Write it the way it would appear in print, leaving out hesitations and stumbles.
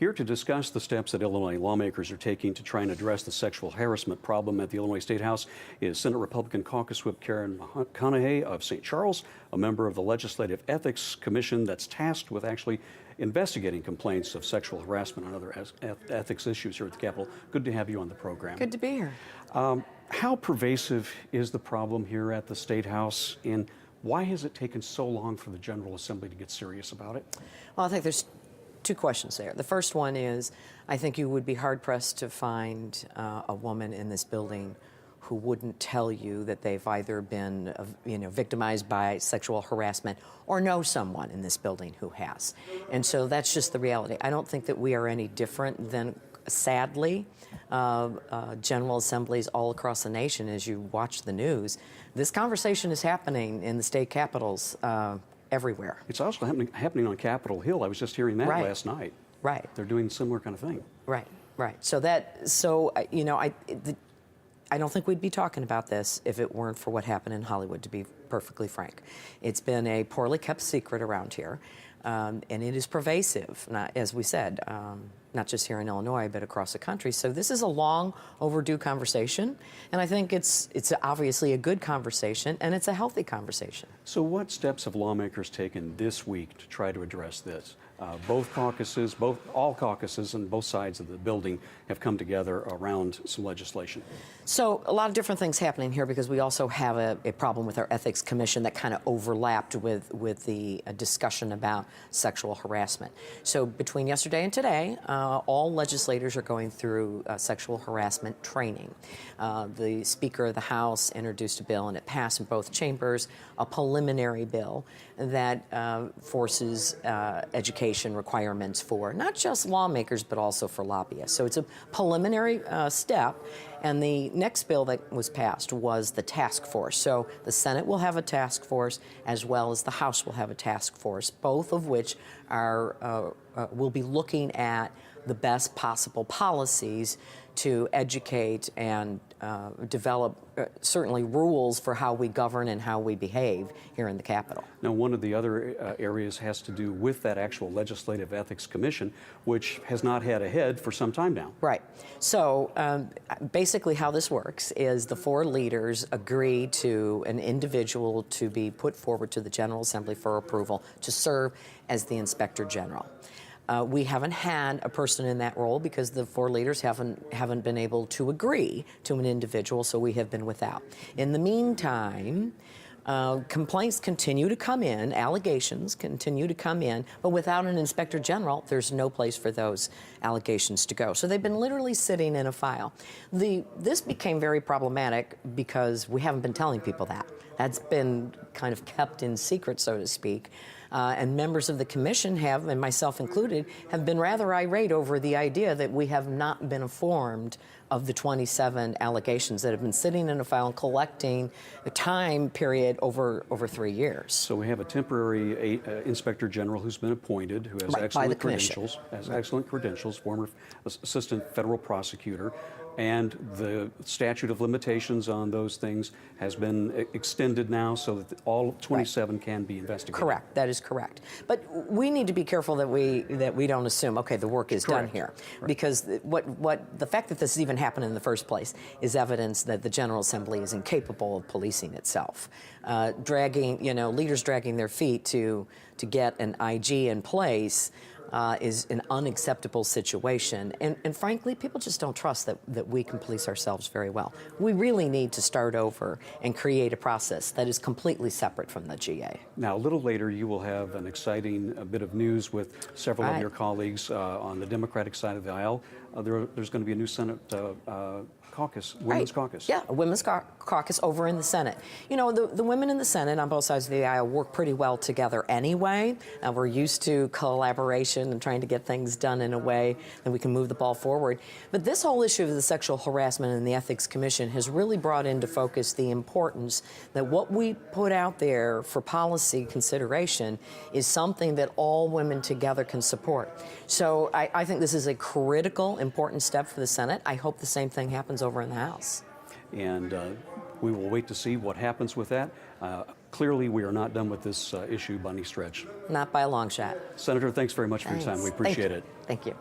Here to discuss the steps that Illinois lawmakers are taking to try and address the sexual harassment problem at the Illinois State House is Senate Republican Caucus Whip Karen McConnaughay of St. Charles, a member of the Legislative Ethics Commission that's tasked with actually investigating complaints of sexual harassment and other ethics issues here at the Capitol. Good to have you on the program. Good to be here. How pervasive is the problem here at the State House, and why has it taken so long for the General Assembly to get serious about it? Well, I think there's two questions there. The first one is, I think you would be hard-pressed to find a woman in this building who wouldn't tell you that they've either been victimized by sexual harassment or know someone in this building who has. And so that's just the reality. I don't think that we are any different than, sadly, General Assemblies all across the nation. As you watch the news, this conversation is happening in the state capitals everywhere. It's also happening on Capitol Hill. I was just hearing that last night. Right. They're doing a similar kind of thing. Right. I don't think we'd be talking about this if it weren't for what happened in Hollywood, to be perfectly frank. It's been a poorly kept secret around here, and it is pervasive, as we said, not just here in Illinois, but across the country. So this is a long overdue conversation, and I think it's obviously a good conversation, and it's a healthy conversation. So what steps have lawmakers taken this week to try to address this? All caucuses and both sides of the building have come together around some legislation. So a lot of different things happening here, because we also have a problem with our Ethics Commission that kind of overlapped with the discussion about sexual harassment. So between yesterday and today, all legislators are going through sexual harassment training. The Speaker of the House introduced a bill, and it passed in both chambers, a preliminary bill that forces education requirements for not just lawmakers, but also for lobbyists. So it's a preliminary step. And the next bill that was passed was the task force. So the Senate will have a task force, as well as the House will have a task force, both of which will be looking at the best possible policies to educate and develop certainly rules for how we govern and how we behave here in the Capitol. Now, one of the other areas has to do with that actual Legislative Ethics Commission, which has not had a head for some time now. Right. So basically how this works is the four leaders agree to an individual to be put forward to the General Assembly for approval to serve as the Inspector General. We haven't had a person in that role because the four leaders haven't been able to agree to an individual, so we have been without. In the meantime, complaints continue to come in, allegations continue to come in, but without an Inspector General, there's no place for those allegations to go. So they've been literally sitting in a file. This became very problematic because we haven't been telling people that. That's been kind of kept in secret, so to speak. And members of the commission have, and myself included, have been rather irate over the idea that we have not been informed of the 27 allegations that have been sitting in a file and collecting a time period over 3 years. So we have a temporary Inspector General who's been appointed, who has excellent credentials, former assistant federal prosecutor, and the statute of limitations on those things has been extended now so that all 27 can be investigated. Correct. That is correct. But we need to be careful that we don't assume, okay, the work is done here. Right. Because the fact that this even happened in the first place is evidence that the General Assembly is incapable of policing itself. Leaders dragging their feet to get an IG in place is an unacceptable situation. And frankly, people just don't trust that we can police ourselves very well. We really need to start over and create a process that is completely separate from the GA. Now, a little later, you will have an exciting bit of news with several of your colleagues on the Democratic side of the aisle. There's going to be a new Senate caucus, women's caucus. Yeah, a women's caucus over in the Senate. You know, the women in the Senate on both sides of the aisle work pretty well together anyway. We're used to collaboration and trying to get things done in a way that we can move the ball forward. But this whole issue of the sexual harassment and the Ethics Commission has really brought into focus the importance that what we put out there for policy consideration is something that all women together can support. So I think this is a critical, important step for the Senate. I hope the same thing happens over in the House. And we will wait to see what happens with that. Clearly, we are not done with this issue by any stretch. Not by a long shot. Senator, thanks very much for your time. We appreciate it. Thank you.